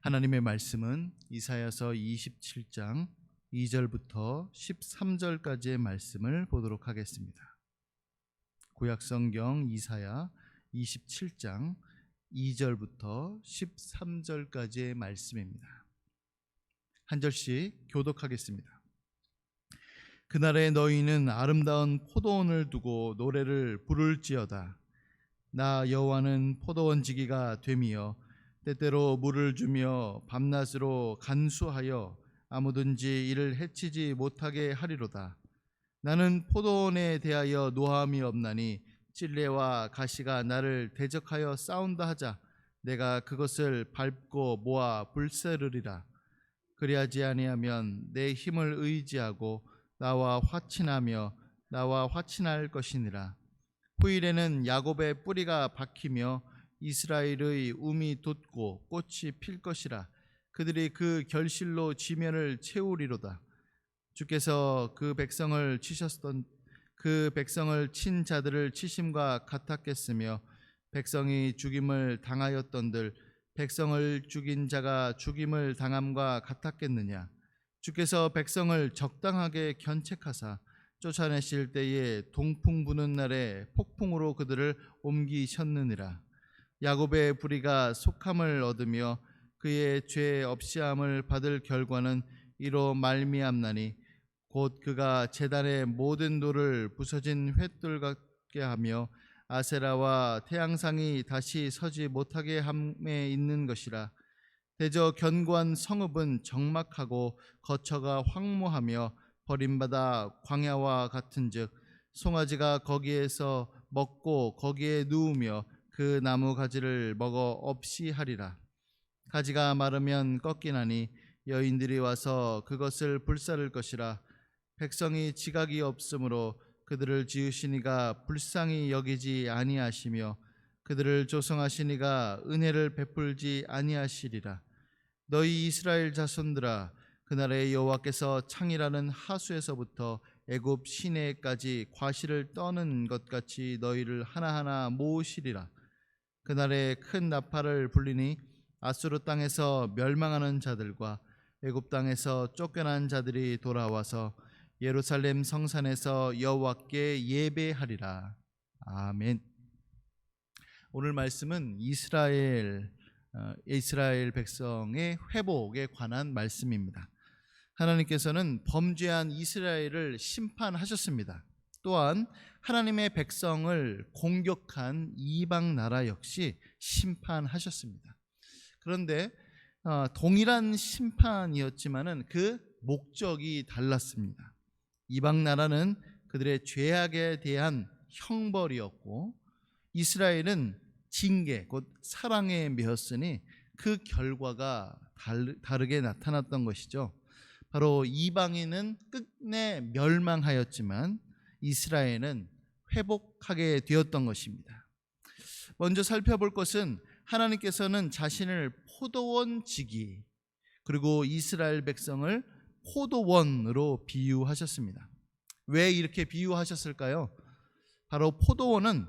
하나님의 말씀은 이사야서 27장 2절부터 13절까지의 말씀을 보도록 하겠습니다. 구약성경 이사야 27장 2절부터 13절까지의 말씀입니다. 한 절씩 교독하겠습니다. 그날에 너희는 아름다운 포도원을 두고 노래를 부를지어다. 나 여호와는 포도원 지기가 되며 때때로 물을 주며 밤낮으로 간수하여 아무든지 이를 해치지 못하게 하리로다. 나는 포도원에 대하여 노함이 없나니 찔레와 가시가 나를 대적하여 싸운다 하자 내가 그것을 밟고 모아 불사르리라. 그리하지 아니하면 내 힘을 의지하고 나와 화친하며 나와 화친할 것이니라. 후일에는 야곱의 뿌리가 박히며 이스라엘의 움이 돋고 꽃이 필 것이라. 그들이 그 결실로 지면을 채우리로다. 주께서 그 백성을 친 자들을 치심과 같았겠으며 백성이 죽임을 당하였던들 백성을 죽인 자가 죽임을 당함과 같았겠느냐. 주께서 백성을 적당하게 견책하사 쫓아내실 때에 동풍 부는 날에 폭풍으로 그들을 옮기셨느니라. 야곱의 불의가 속함을 얻으며 그의 죄 없이함을 받을 결과는 이로 말미암나니 곧 그가 제단의 모든 돌을 부서진 횃돌 같게 하며 아세라와 태양상이 다시 서지 못하게 함에 있는 것이라. 대저 견고한 성읍은 적막하고 거처가 황무하며 버림받아 광야와 같은즉 송아지가 거기에서 먹고 거기에 누우며 그 나무 가지를 먹어 없이 하리라. 가지가 마르면 꺾이나니 여인들이 와서 그것을 불사를 것이라. 백성이 지각이 없으므로 그들을 지으시니가 불쌍히 여기지 아니하시며 그들을 조성하시니가 은혜를 베풀지 아니하시리라. 너희 이스라엘 자손들아, 그날에 여호와께서 창이라는 하수에서부터 애굽 시내까지 과실을 떠는 것 같이 너희를 하나하나 모으시리라. 그날에 큰 나팔을 불리니 아수르 땅에서 멸망하는 자들과 애굽 땅에서 쫓겨난 자들이 돌아와서 예루살렘 성산에서 여호와께 예배하리라. 아멘. 오늘 말씀은 이스라엘 백성의 회복에 관한 말씀입니다. 하나님께서는 범죄한 이스라엘을 심판하셨습니다. 또한 하나님의 백성을 공격한 이방 나라 역시 심판하셨습니다. 그런데 동일한 심판이었지만은 그 목적이 달랐습니다. 이방 나라는 그들의 죄악에 대한 형벌이었고 이스라엘은 징계, 곧 사랑에 매였으니 그 결과가 다르게 나타났던 것이죠. 바로 이방인은 끝내 멸망하였지만 이스라엘은 회복하게 되었던 것입니다. 먼저 살펴볼 것은 하나님께서는 자신을 포도원 지기 그리고 이스라엘 백성을 포도원으로 비유하셨습니다. 왜 이렇게 비유하셨을까요? 바로 포도원은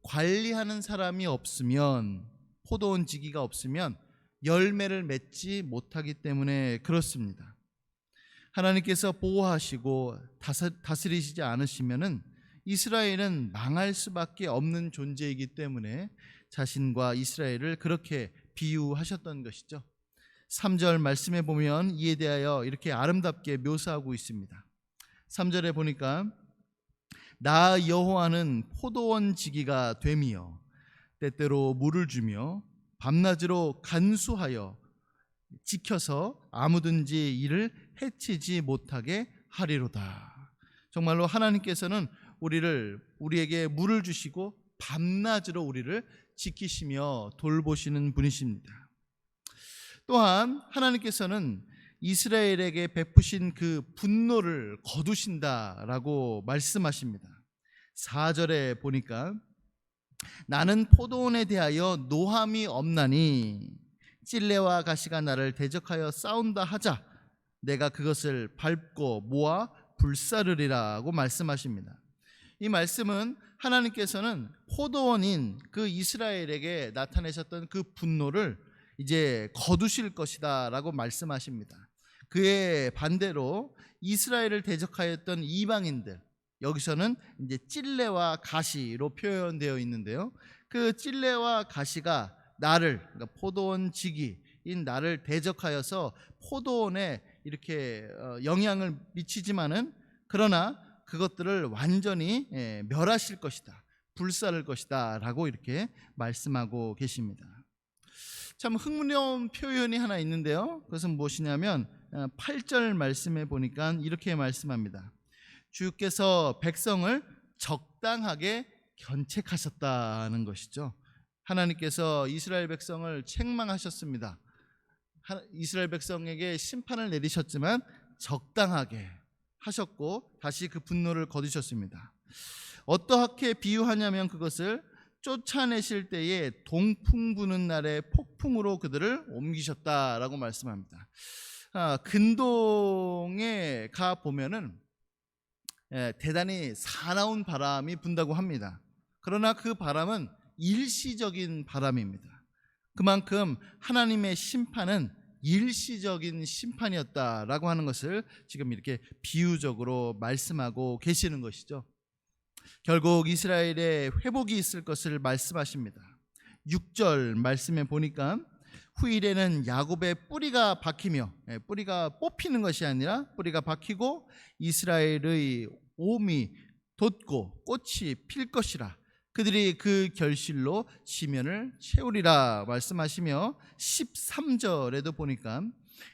관리하는 사람이 없으면, 포도원 지기가 없으면 열매를 맺지 못하기 때문에 그렇습니다. 하나님께서 보호하시고 다스리시지 않으시면은 이스라엘은 망할 수밖에 없는 존재이기 때문에 자신과 이스라엘을 그렇게 비유하셨던 것이죠. 3절 말씀에 보면 이에 대하여 이렇게 아름답게 묘사하고 있습니다. 3절에 보니까 나 여호와는 포도원 지기가 되며 때때로 물을 주며 밤낮으로 간수하여 지켜서 아무든지 이를 해치지 못하게 하리로다. 정말로 하나님께서는 우리에게 물을 주시고 밤낮으로 우리를 지키시며 돌보시는 분이십니다. 또한 하나님께서는 이스라엘에게 베푸신 그 분노를 거두신다라고 말씀하십니다. 4절에 보니까 나는 포도원에 대하여 노함이 없나니 찔레와 가시가 나를 대적하여 싸운다 하자 내가 그것을 밟고 모아 불사르리라고 말씀하십니다. 이 말씀은 하나님께서는 포도원인 그 이스라엘에게 나타내셨던 그 분노를 이제 거두실 것이다라고 말씀하십니다. 그의 반대로 이스라엘을 대적하였던 이방인들, 여기서는 이제 찔레와 가시로 표현되어 있는데요. 그 찔레와 가시가 나를, 그러니까 포도원 지기인 나를 대적하여서 포도원에 이렇게 영향을 미치지만은, 그러나 그것들을 완전히 멸하실 것이다, 불사를 것이다 라고 이렇게 말씀하고 계십니다. 참 흥미로운 표현이 하나 있는데요, 그것은 무엇이냐면 8절 말씀에 보니까 이렇게 말씀합니다. 주께서 백성을 적당하게 견책하셨다는 것이죠. 하나님께서 이스라엘 백성을 책망하셨습니다. 이스라엘 백성에게 심판을 내리셨지만 적당하게 하셨고 다시 그 분노를 거두셨습니다. 어떻게 비유하냐면 그것을 쫓아내실 때에 동풍 부는 날에 폭풍으로 그들을 옮기셨다라고 말씀합니다. 근동에 가 보면은 대단히 사나운 바람이 분다고 합니다. 그러나 그 바람은 일시적인 바람입니다. 그만큼 하나님의 심판은 일시적인 심판이었다라고 하는 것을 지금 이렇게 비유적으로 말씀하고 계시는 것이죠. 결국 이스라엘의 회복이 있을 것을 말씀하십니다. 6절 말씀에 보니까 후일에는 야곱의 뿌리가 박히며, 뿌리가 뽑히는 것이 아니라 뿌리가 박히고 이스라엘의 옴이 돋고 꽃이 필 것이라. 그들이 그 결실로 시면을 채우리라 말씀하시며 13절에도 보니까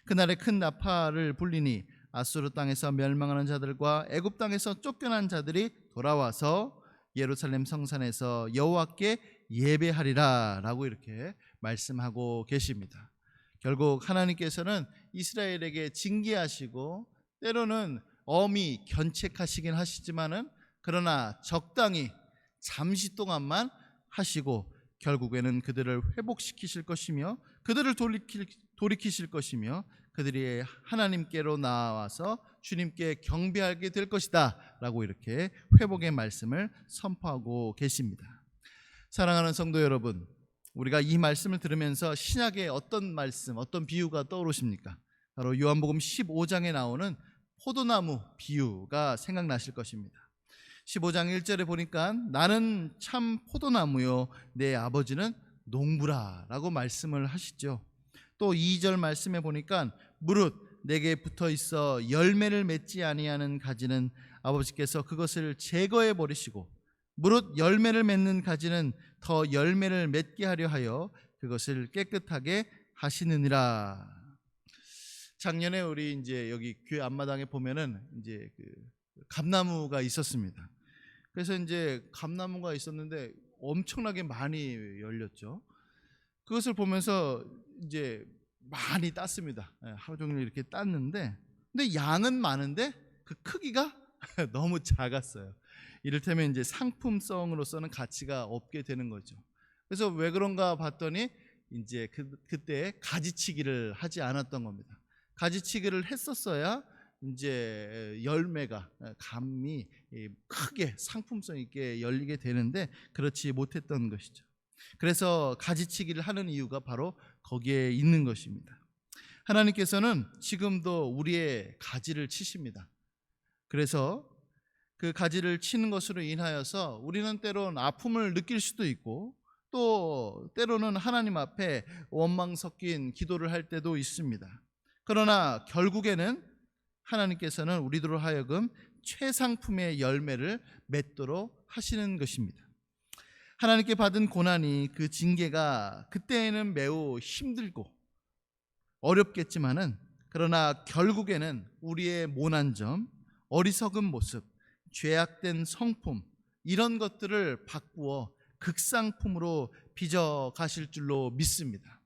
그날에 큰 나팔을 불리니 아수르 땅에서 멸망하는 자들과 애굽 땅에서 쫓겨난 자들이 돌아와서 예루살렘 성산에서 여호와께 예배하리라 라고 이렇게 말씀하고 계십니다. 결국 하나님께서는 이스라엘에게 징계하시고 때로는 엄히 견책하시긴 하시지만은, 그러나 적당히 잠시 동안만 하시고 결국에는 그들을 회복시키실 것이며 그들을 돌이키실 것이며 그들이 하나님께로 나와서 주님께 경배하게 될 것이다 라고 이렇게 회복의 말씀을 선포하고 계십니다. 사랑하는 성도 여러분, 우리가 이 말씀을 들으면서 신약의 어떤 말씀, 어떤 비유가 떠오르십니까? 바로 요한복음 15장에 나오는 포도나무 비유가 생각나실 것입니다. 15장 1절에 보니까 나는 참 포도나무요 내 아버지는 농부라 라고 말씀을 하시죠. 또 2절 말씀에 보니까 무릇 내게 붙어 있어 열매를 맺지 아니하는 가지는 아버지께서 그것을 제거해 버리시고 무릇 열매를 맺는 가지는 더 열매를 맺게 하려 하여 그것을 깨끗하게 하시느니라. 작년에 우리 이제 여기 교회 앞마당에 보면은 이제 그 감나무가 있었습니다. 그래서 이제 감나무가 있었는데 엄청나게 많이 열렸죠. 그것을 보면서 이제 많이 땄습니다. 하루 종일 이렇게 땄는데, 근데 양은 많은데 그 크기가 너무 작았어요. 이를테면 이제 상품성으로서는 가치가 없게 되는 거죠. 그래서 왜 그런가 봤더니 이제 그때 가지치기를 하지 않았던 겁니다. 가지치기를 했었어야 이제 열매가, 감이 크게 상품성 있게 열리게 되는데 그렇지 못했던 것이죠. 그래서 가지치기를 하는 이유가 바로 거기에 있는 것입니다. 하나님께서는 지금도 우리의 가지를 치십니다. 그래서 그 가지를 치는 것으로 인하여서 우리는 때론 아픔을 느낄 수도 있고 또 때로는 하나님 앞에 원망 섞인 기도를 할 때도 있습니다. 그러나 결국에는 하나님께서는 우리들로 하여금 최상품의 열매를 맺도록 하시는 것입니다. 하나님께 받은 고난이, 그 징계가 그때에는 매우 힘들고 어렵겠지만은, 그러나 결국에는 우리의 모난 점, 어리석은 모습, 죄악된 성품, 이런 것들을 바꾸어 극상품으로 빚어 가실 줄로 믿습니다.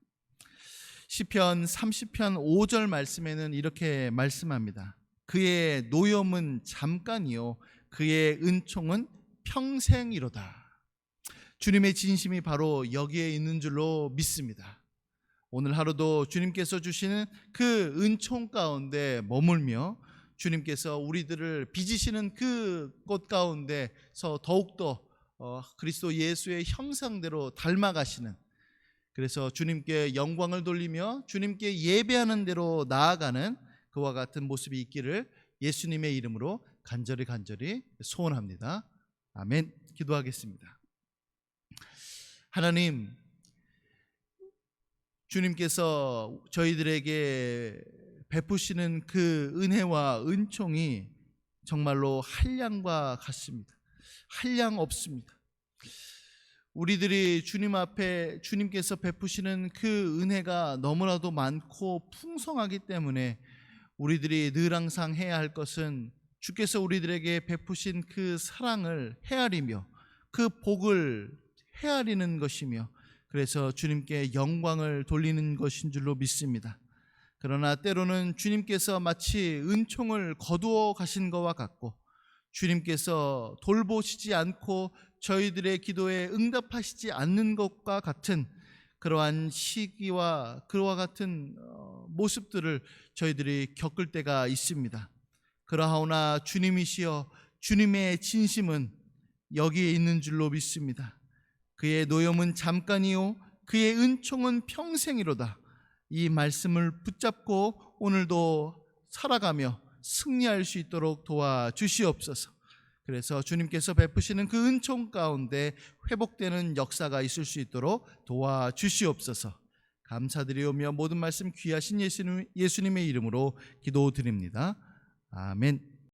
시편 30편 5절 말씀에는 이렇게 말씀합니다. 그의 노염은 잠깐이요 그의 은총은 평생이로다. 주님의 진심이 바로 여기에 있는 줄로 믿습니다. 오늘 하루도 주님께서 주시는 그 은총 가운데 머물며 주님께서 우리들을 빚으시는 그 꽃 가운데서 더욱더 그리스도 예수의 형상대로 닮아가시는, 그래서 주님께 영광을 돌리며 주님께 예배하는 대로 나아가는 그와 같은 모습이 있기를 예수님의 이름으로 간절히 소원합니다. 아멘. 기도하겠습니다. 하나님, 주님께서 저희들에게 베푸시는 그 은혜와 은총이 정말로 한량과 같습니다. 한량 없습니다. 우리들이 주님 앞에 주님께서 베푸시는 그 은혜가 너무나도 많고 풍성하기 때문에 우리들이 늘 항상 해야 할 것은 주께서 우리들에게 베푸신 그 사랑을 헤아리며 그 복을 헤아리는 것이며, 그래서 주님께 영광을 돌리는 것인 줄로 믿습니다. 그러나 때로는 주님께서 마치 은총을 거두어 가신 것과 같고, 주님께서 돌보시지 않고 저희들의 기도에 응답하시지 않는 것과 같은 그러한 시기와 그와 같은 모습들을 저희들이 겪을 때가 있습니다. 그러하오나 주님이시여, 주님의 진심은 여기에 있는 줄로 믿습니다. 그의 노염은 잠깐이요 그의 은총은 평생이로다. 이 말씀을 붙잡고 오늘도 살아가며 승리할 수 있도록 도와주시옵소서. 그래서 주님께서 베푸시는 그 은총 가운데 회복되는 역사가 있을 수 있도록 도와주시옵소서. 감사드리오며 모든 말씀 귀하신 예수님의 이름으로 기도드립니다. 아멘.